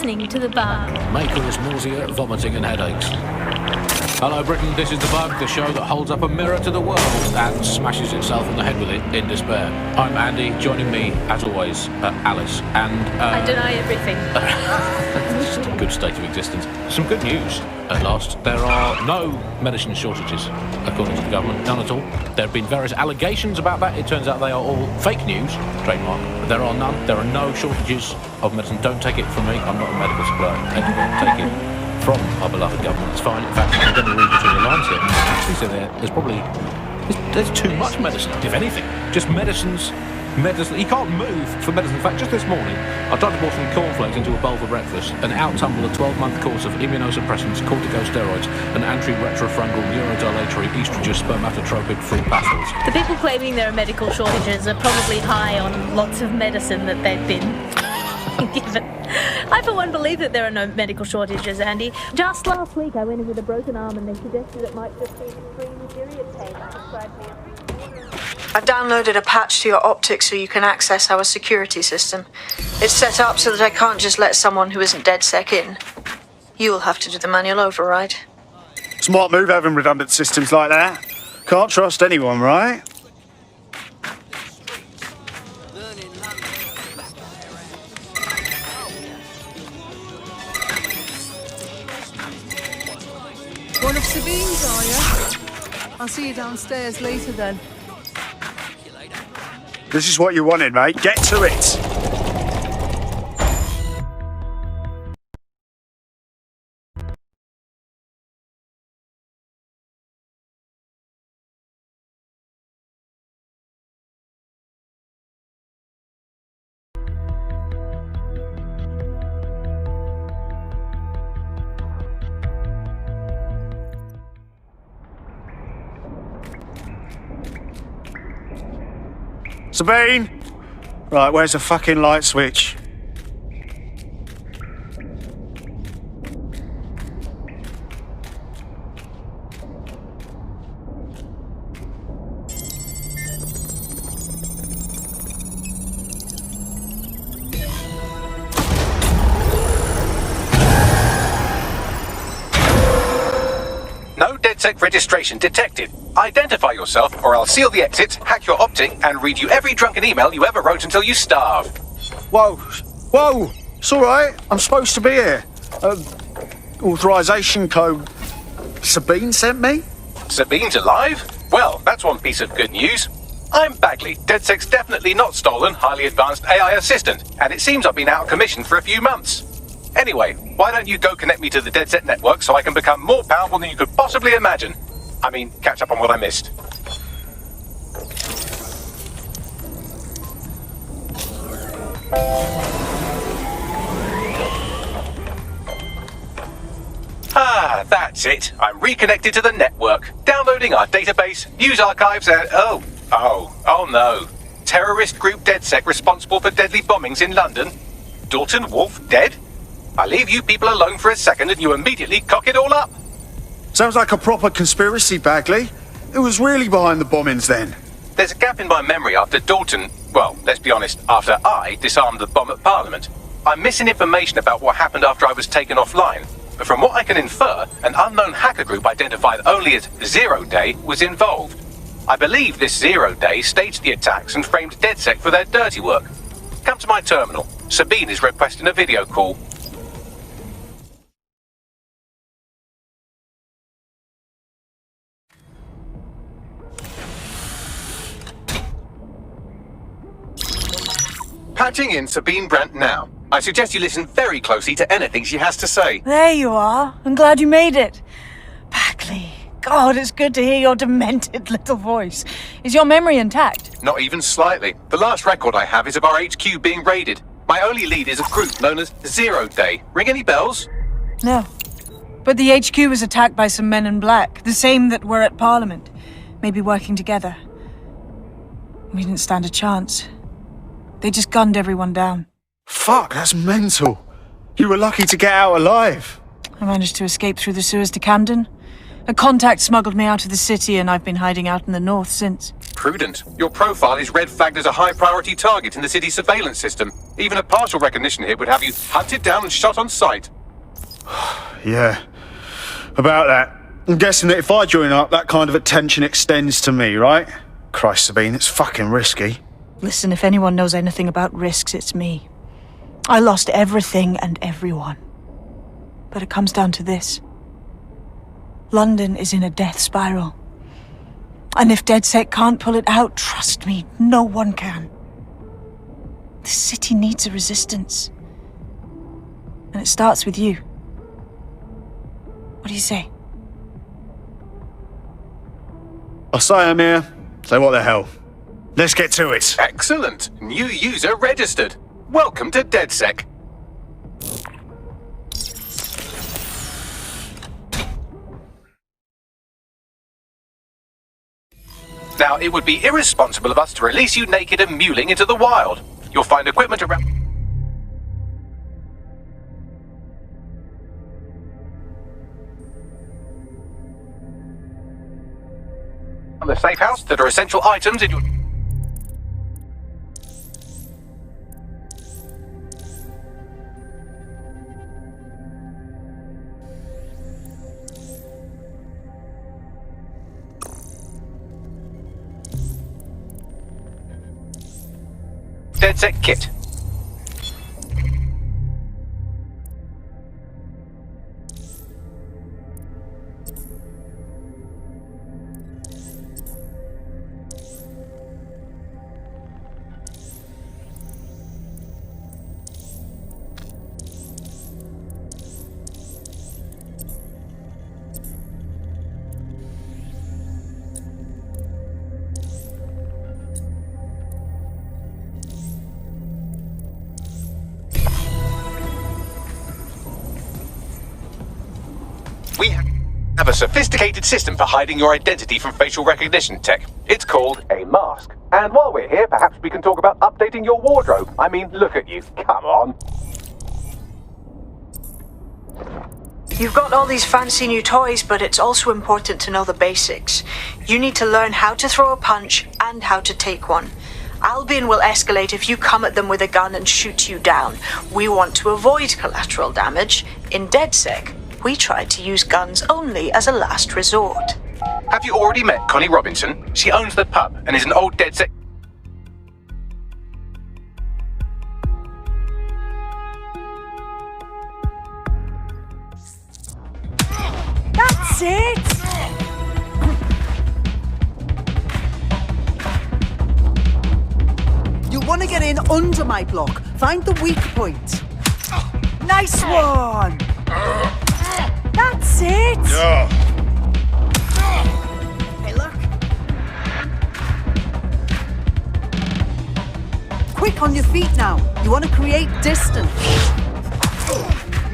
listening to The Bug. May cause nausea, vomiting and headaches. Hello Britain, this is The Bug, the show that holds up a mirror to the world and smashes itself on the head with it in despair. I'm Andy, joining me, as always, Alice, and... I deny everything. Just a good state of existence. Some good news, at last. There are no medicine shortages, according to the government, none at all. There have been various allegations about that. It turns out they are all fake news, trademark. There are none. There are no shortages of medicine. Don't take it from me, I'm not a medical supplier. Take it from our beloved government. It's fine. In fact, I'm going to read between the lines here. Actually, so there's probably there's too much medicine, if anything. Just medicines. You can't move for medicine. In fact, just this morning, I tried to pour some cornflakes into a bowl for breakfast and out-tumbled a 12-month course of immunosuppressants, corticosteroids, and anti-retrofungal neurodilatory estrogen spermatotropic free pastels. The people claiming there are medical shortages are probably high on lots of medicine that they've been given. I, for one, believe that there are no medical shortages, Andy. Just last week, I went in with a broken arm and they suggested it might just be extreme period pain and prescribed me I've downloaded a patch to your optics so you can access our security system. It's set up so that I can't just let someone who isn't DedSec in. You'll have to do the manual override. Smart move having redundant systems like that. Can't trust anyone, right? One of Sabine's, are you? I'll see you downstairs later then. This is what you wanted, mate. Get to it. Sabine! Right, where's the fucking light switch? No DedSec registration detected. Identify yourself, or I'll seal the exits, hack your optic, and read you every drunken email you ever wrote until you starve. Whoa! Whoa! It's alright. I'm supposed to be here. Authorization code Sabine sent me? Sabine's alive? Well, that's one piece of good news. I'm Bagley, DedSec's definitely not stolen, highly advanced AI assistant, and it seems I've been out of commission for a few months. Anyway, why don't you go connect me to the DedSec network so I can become more powerful than you could possibly imagine? I mean, catch up on what I missed. Ah, that's it. I'm reconnected to the network, downloading our database, news archives, and oh no. Terrorist group DedSec responsible for deadly bombings in London. Dalton Wolf dead? I leave you people alone for a second and you immediately cock it all up. Sounds like a proper conspiracy, Bagley. Who was really behind the bombings then? There's a gap in my memory after Dalton, well, let's be honest, after I disarmed the bomb at Parliament. I'm missing information about what happened after I was taken offline. But from what I can infer, an unknown hacker group identified only as Zero Day was involved. I believe this Zero Day staged the attacks and framed DedSec for their dirty work. Come to my terminal. Sabine is requesting a video call. Patching in Sabine Brandt now. I suggest you listen very closely to anything she has to say. There you are. I'm glad you made it. Bagley. God, it's good to hear your demented little voice. Is your memory intact? Not even slightly. The last record I have is of our HQ being raided. My only lead is a group known as Zero Day. Ring any bells? No. But the HQ was attacked by some men in black, the same that were at Parliament. Maybe working together. We didn't stand a chance. They just gunned everyone down. Fuck, that's mental. You were lucky to get out alive. I managed to escape through the sewers to Camden. A contact smuggled me out of the city and I've been hiding out in the north since. prudent. Your profile is red flagged as a high-priority target in the city's surveillance system. Even a partial recognition hit would have you hunted down and shot on sight. Yeah, about that. I'm guessing that if I join up, that kind of attention extends to me, right? Christ, Sabine, it's fucking risky. Listen, if anyone knows anything about risks, it's me. I lost everything and everyone. But it comes down to this. London is in a death spiral. And if DedSec can't pull it out, trust me, no one can. The city needs a resistance. And it starts with you. What do you say? I say I'm here, so what the hell? Let's get to it. Excellent. New user registered. Welcome to DedSec. Now, it would be irresponsible of us to release you naked and mewling into the wild. You'll find equipment around the safe house that are essential items in your... DedSec kit. We have a sophisticated system for hiding your identity from facial recognition tech. It's called a mask. And while we're here, perhaps we can talk about updating your wardrobe. I mean, look at you. Come on. You've got all these fancy new toys, but it's also important to know the basics. You need to learn how to throw a punch and how to take one. Albion will escalate if you come at them with a gun and shoot you down. We want to avoid collateral damage. In DedSec, we try to use guns only as a last resort. Have you already met Connie Robinson? She owns the pub and is an old DedSec... That's it! You want to get in under my block. Find the weak point. Nice one! That's it! Yeah. Hey, look. Quick on your feet now. You want to create distance.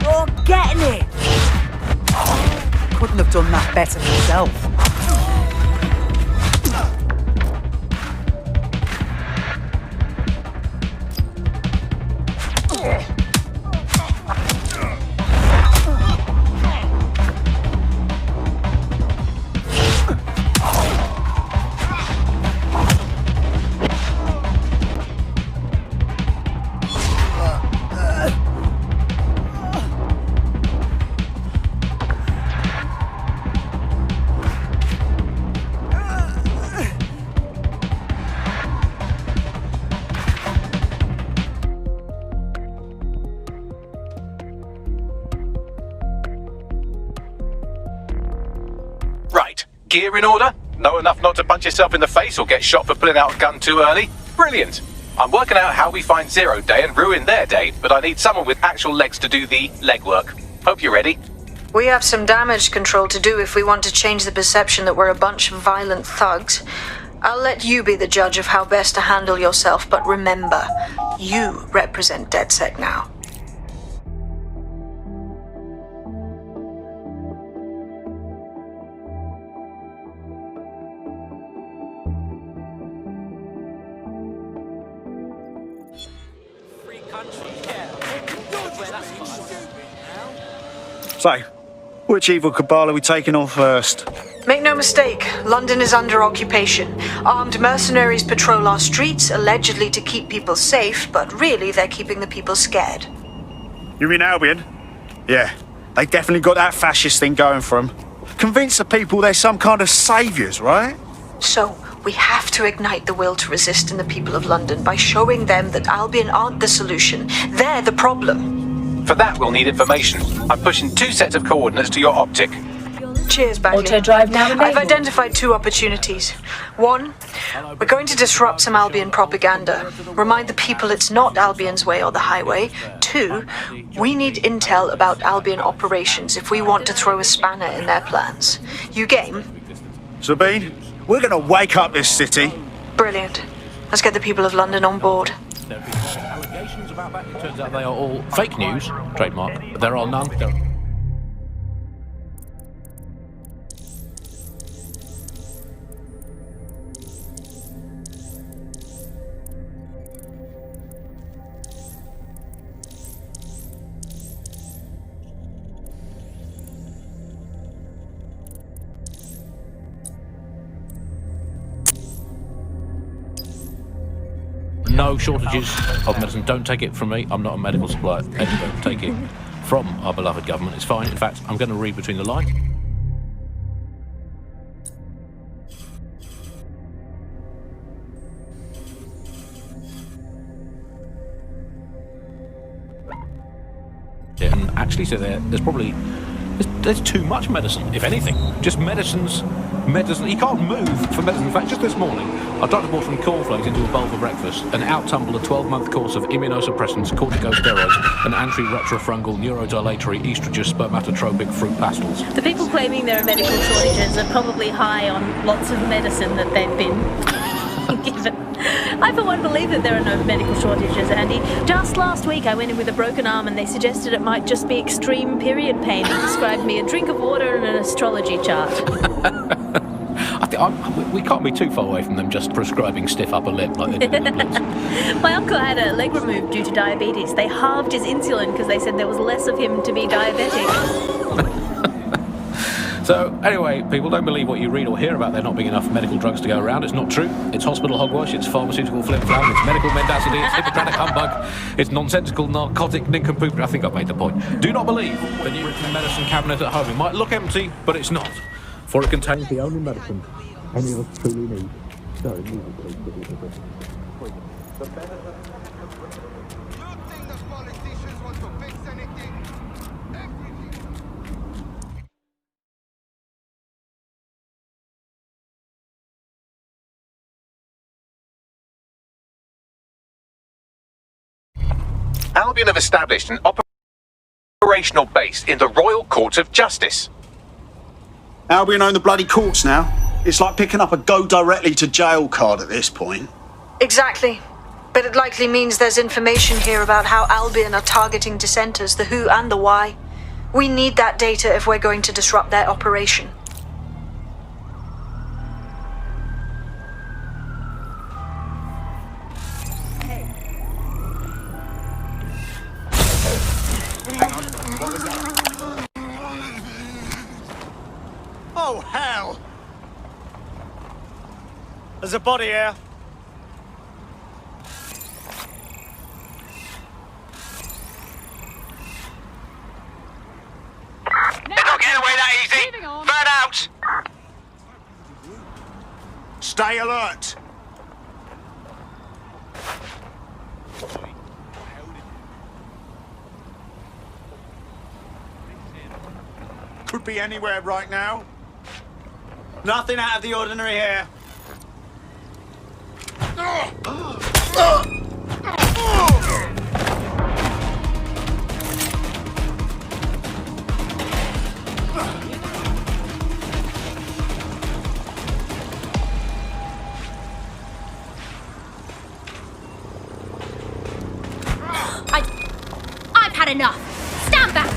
You're getting it! Couldn't have done that better yourself. Right. Gear in order? Know enough not to punch yourself in the face or get shot for pulling out a gun too early? Brilliant. I'm working out how we find Zero Day and ruin their day, but I need someone with actual legs to do the legwork. Hope you're ready. We have some damage control to do if we want to change the perception that we're a bunch of violent thugs. I'll let you be the judge of how best to handle yourself, but remember, you represent DedSec now. So, Which evil cabal are we taking on first? Make no mistake, London is under occupation. Armed mercenaries patrol our streets, allegedly to keep people safe, but really they're keeping the people scared. You mean Albion? Yeah, they definitely got that fascist thing going for them. Convince the people they're some kind of saviours, right? So, we have to ignite the will to resist in the people of London by showing them that Albion aren't the solution. They're the problem. For that, we'll need information. I'm pushing 2 sets of coordinates to your optic. Cheers, Bagley. Auto drive now I've available. identified 2 opportunities. 1, we're going to disrupt some Albion propaganda. Remind the people it's not Albion's way or the highway. 2, we need intel about Albion operations if we want to throw a spanner in their plans. You game? Sabine, we're gonna wake up this city. Brilliant. Let's get the people of London on board. There have been allegations about that. It turns out they are all fake news, trademark. There are none. No shortages of medicine. Don't take it from me. I'm not a medical supplier. Don't take it from our beloved government. It's fine. In fact, I'm going to read between the lines. Yeah, and actually, so there's probably there's too much medicine, if anything. Just medicine. You can't move for medicine. In fact, just this morning, I tried to pour some cornflakes into a bowl for breakfast and out-tumbled a 12-month course of immunosuppressants, corticosteroids, and anti-retrofungal neurodilatory estrogen spermatotropic fruit pastels. The people claiming there are medical shortages are probably high on lots of medicine that they've been given. I for one believe that there are no medical shortages, Andy. Just last week I went in with a broken arm and they suggested it might just be extreme period pain and prescribed me a drink of water and an astrology chart. We can't be too far away from them just prescribing stiff upper lip like they did in the Blitz. My uncle had a leg removed due to diabetes. They halved his insulin because they said there was less of him to be diabetic. So, anyway, people, don't believe what you read or hear about there not being enough medical drugs to go around. It's not true. It's hospital hogwash, it's pharmaceutical flim-flam, it's medical mendacity, it's Hippocratic humbug, it's nonsensical narcotic nincompoop. I think I've made the point. Do not believe the new written medicine cabinet at home. It might look empty, but it's not. For it contains the only medicine any of us truly need. So, it needs Albion have established an operational base in the Royal Court of Justice. Albion own the bloody courts now. It's like picking up a go directly to jail card at this point. Exactly. But it likely means there's information here about how Albion are targeting dissenters, the who and the why. We need that data if we're going to disrupt their operation. Oh, hell! There's a body here. They're not getting away that easy! Burn out! Stay alert. Could be anywhere right now. Nothing out of the ordinary here. I've had enough. Stand back.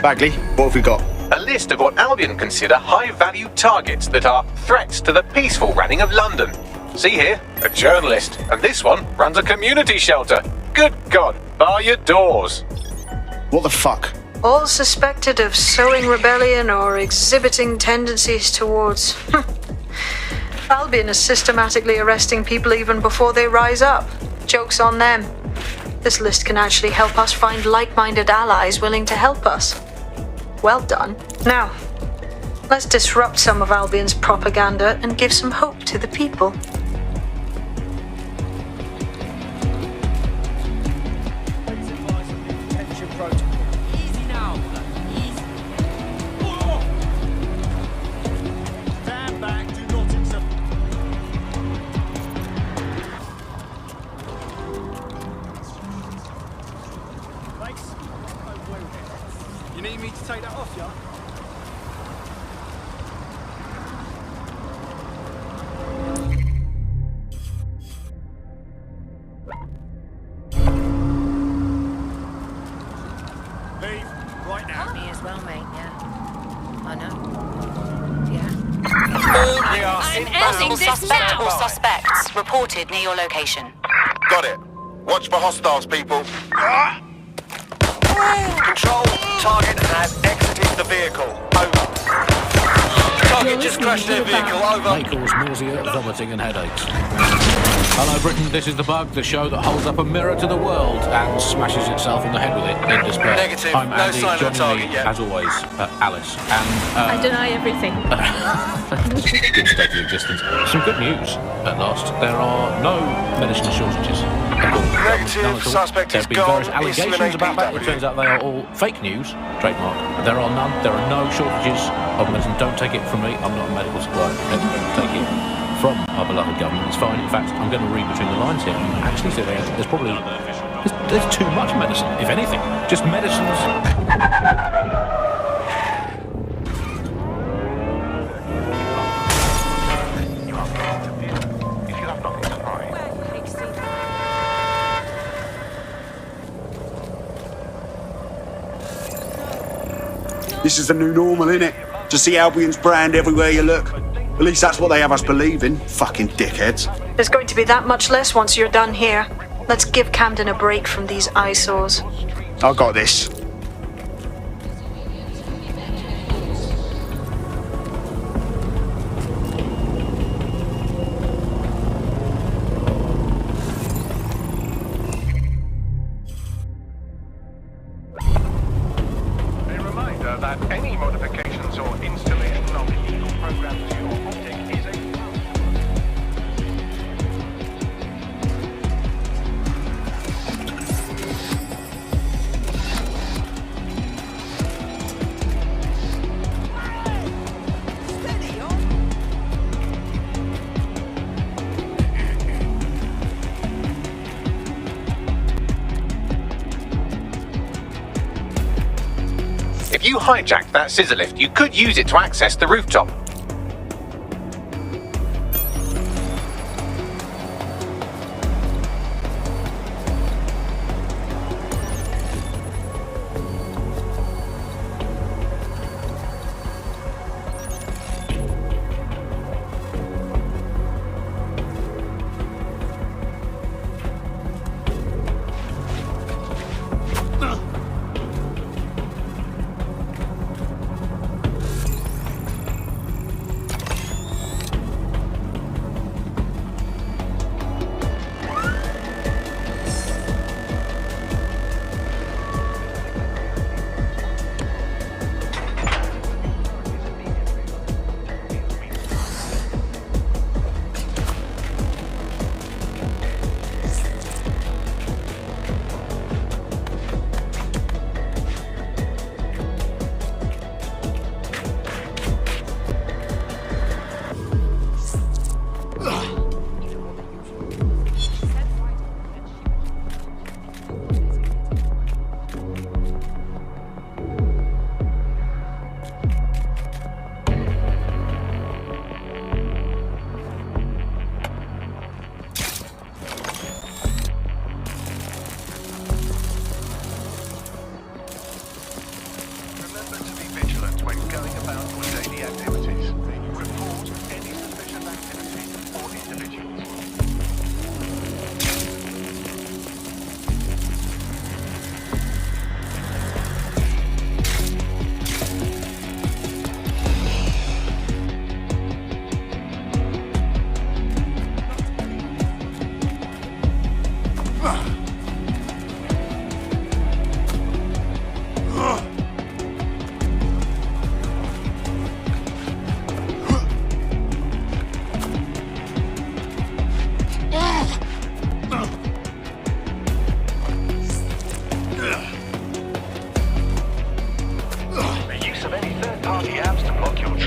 Bagley, what have we got? A list of what Albion consider high-value targets that are threats to the peaceful running of London. See here, a journalist, and this one runs a community shelter. Good God, bar your doors. What the fuck? All suspected of sowing rebellion or exhibiting tendencies towards... Albion is systematically arresting people even before they rise up. Joke's on them. This list can actually help us find like-minded allies willing to help us. Well done. Now, let's disrupt some of Albion's propaganda and give some hope to the people. Easy now. Easy. Stand back, do not accept. Thanks. You need me to take that off, yeah? Leave right now. Me as well, mate, yeah. I know. Yeah. We are I'm ending this Suspect now. or suspects reported near your location. Got it. Watch for hostiles, people. Control, target has exited the vehicle. Over. Target just crashed their vehicle. Over. May cause nausea, vomiting and headaches. Hello Britain, this is The Bug, the show that holds up a mirror to the world and smashes itself on the head with it in despair. Negative. I'm No Andy, sign of joining target me, yet. as always, Alice, and... I deny everything. good state of existence. Some good news, at last. There are no medicine shortages. According to the Negative. government. None at all. Suspect There is have been various gone. allegations Islam about that. It APW. turns out they are all fake news. Trademark. There are none. There are no shortages of medicine. Don't take it from me. I'm not a medical supplier. Don't take it from our beloved government. It's fine. In fact, I'm going to read between the lines here. And actually, so there's probably there's too much medicine, if anything. Just medicines. This is the new normal, innit? To see Albion's brand everywhere you look. At least that's what they have us believing. Fucking dickheads. There's going to be that much less once you're done here. Let's give Camden a break from these eyesores. I got this. A reminder that any modifications or installation of illegal programs to your optic is a... If you hijacked that scissor lift, you could use it to access the rooftop.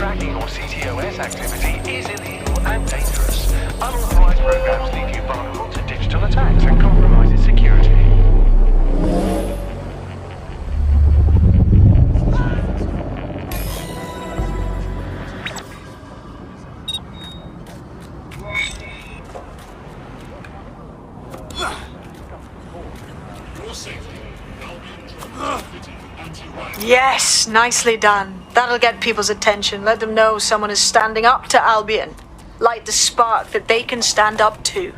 tracking or CTOS activity is illegal and dangerous. Unauthorized programs leave you vulnerable to digital attacks and compromises security. Yes, nicely done. That'll get people's attention. Let them know someone is standing up to Albion. Light the spark that they can stand up to.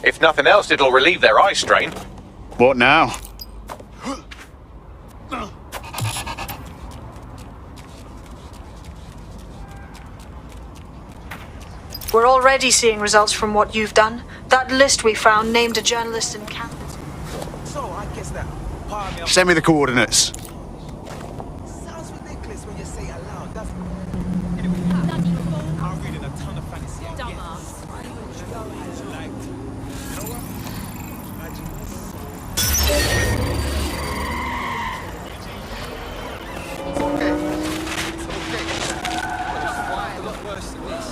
If nothing else, it'll relieve their eye strain. What now? We're already seeing results from what you've done. That list we found named a journalist in campus. So, I guess that part of me Send me the coordinates. sounds ridiculous when you say it aloud, doesn't it? Anyway, I'm reading a ton of fantasy. Dumbass. Like, you know what? Imagine this. It's okay. It's okay. But it's quite a lot worse than this.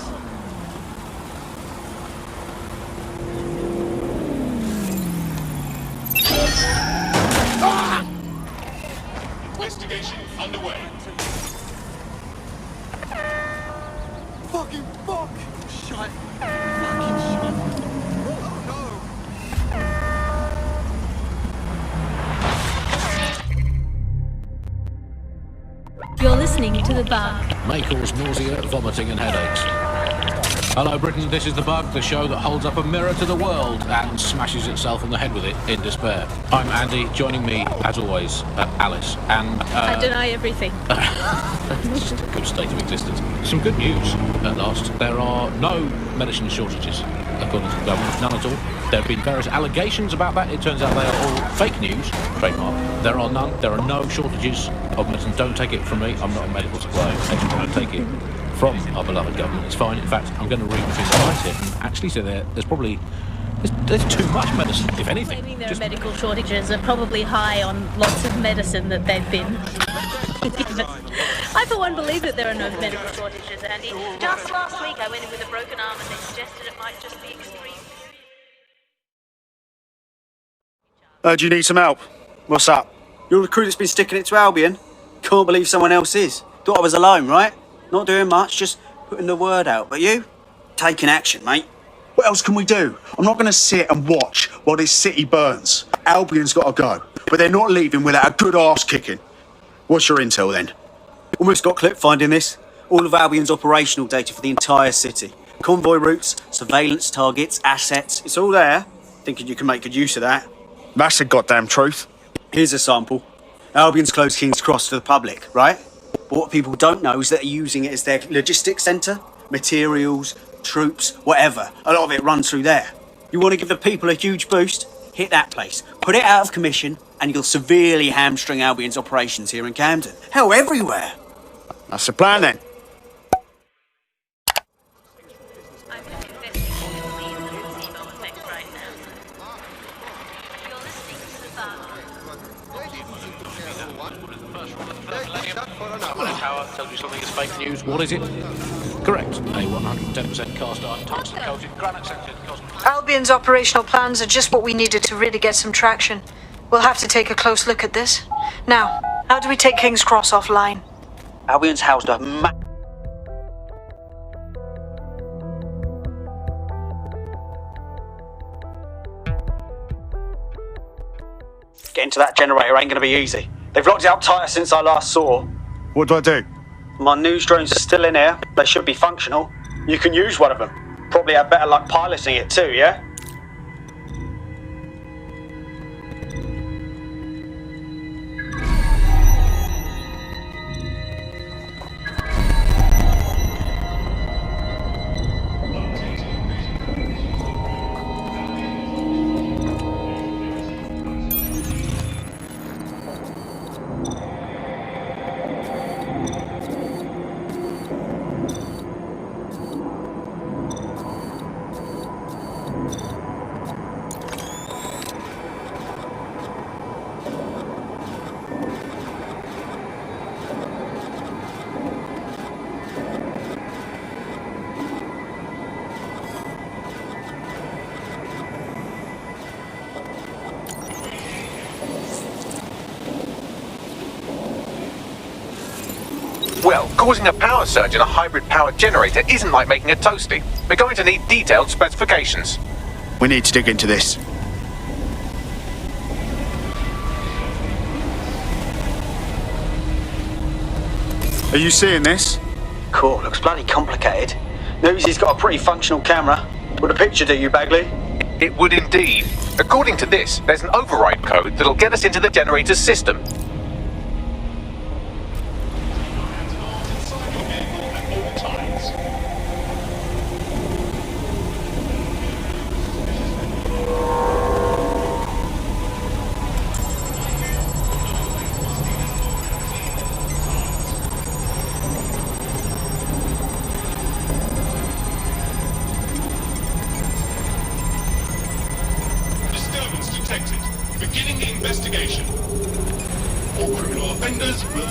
Investigation underway. Fucking fuck! Shut. Fucking shut. Oh You're listening to The Bug. May cause nausea, vomiting and headaches. Hello Britain, this is The Bug, the show that holds up a mirror to the world and smashes itself on the head with it in despair. I'm Andy, joining me, as always, Alice, and... I deny everything. It's just a good state of existence. Some good news, at last. There are no medicine shortages, according to the government, none at all. There have been various allegations about that. It turns out they are all fake news, trademark. There are none, there are no shortages of medicine. Don't take it from me, I'm not a medical supply expert. Don't take it from our beloved government. It's fine. In fact, I'm going to read between the lines here and actually say there's probably there's too much medicine, if anything. Claiming there are medical shortages are probably high on lots of medicine that they've been given. I for one believe that there are no medical shortages, Andy. Just last week I went in with a broken arm and they suggested it might just be extreme. Do you need some help? What's up? You're the crew that's been sticking it to Albion? Can't believe someone else is. Thought I was alone, right? Not doing much, just putting the word out. But you? Taking action, mate. What else can we do? I'm not going to sit and watch while this city burns. Albion's got to go, but they're not leaving without a good arse kicking. What's your intel then? Almost got clipped finding this. All of Albion's operational data for the entire city. Convoy routes, surveillance targets, assets. It's all there. Thinking you can make good use of that. That's the goddamn truth. Here's a sample. Albion's closed King's Cross to the public, right? But what people don't know is that they're using it as their logistics centre. Materials, troops, whatever. A lot of it runs through there. You want to give the people a huge boost? Hit that place. Put it out of commission, and you'll severely hamstring Albion's operations here in Camden. Hell, everywhere. That's the plan then. I'm investigating the placebo effect right now. You're listening to The Bug. Tower tells you something is fake news. What is it? Correct. A 110% cast iron, tungsten coated, granite scented cosmic. Albion's operational plans are just what we needed to really get some traction. We'll have to take a close look at this. Now, how do we take King's Cross offline? Albion's housed a Getting to that generator ain't gonna be easy. They've locked it up tighter since I last saw. What do I do? My news drones are still in here. They should be functional. You can use one of them. Probably have better luck piloting it too, yeah? Well, causing a power surge in a hybrid power generator isn't like making a toasty. We're going to need detailed specifications. We need to dig into this. Are you seeing this? Cool, looks bloody complicated. Newsy's got a pretty functional camera. Would a picture do you, Bagley? It would indeed. According to this, there's an override code that'll get us into the generator's system. Beginning the investigation. All criminal offenders will...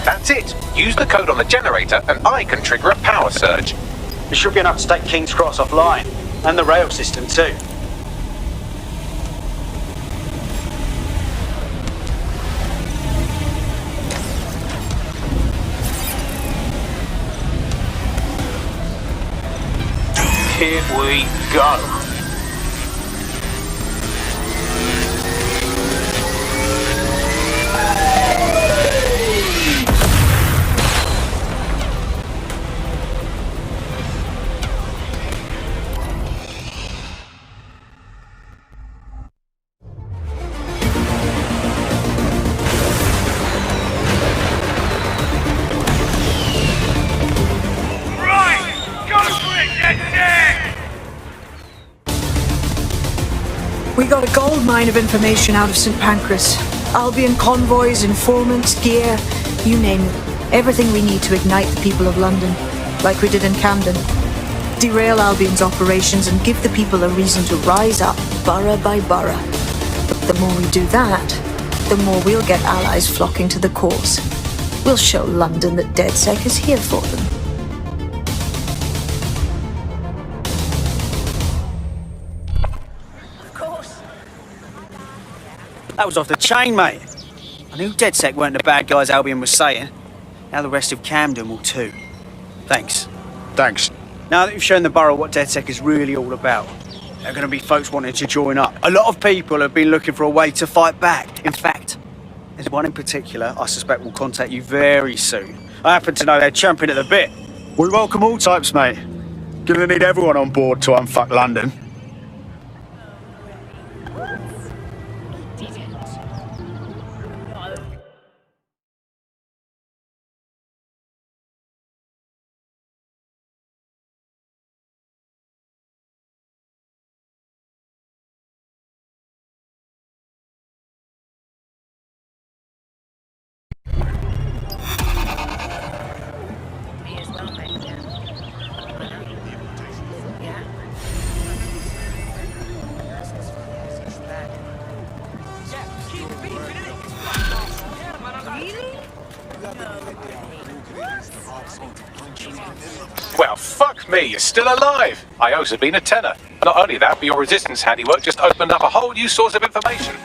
That's it. Use the code on the generator and I can trigger a power surge. It should be enough to take King's Cross offline. And the rail system too. Here we go. We got a gold mine of information out of St. Pancras. Albion convoys, informants, gear, you name it. Everything we need to ignite the people of London, like we did in Camden. Derail Albion's operations and give the people a reason to rise up, borough by borough. The more we do that, the more we'll get allies flocking to the cause. We'll show London that DedSec is here for them. That was off the chain, mate. I knew DedSec weren't the bad guys Albion was saying. Now the rest of Camden will too. Thanks. Thanks. Now that you've shown the borough what DedSec is really all about, there are going to be folks wanting to join up. A lot of people have been looking for a way to fight back. In fact, there's one in particular I suspect will contact you very soon. I happen to know they're champing at the bit. We welcome all types, mate. Gonna need everyone on board to unfuck London. Well, fuck me, you're still alive. I owe Sabine a tenner. Not only that, but your resistance handiwork just opened up a whole new source of information.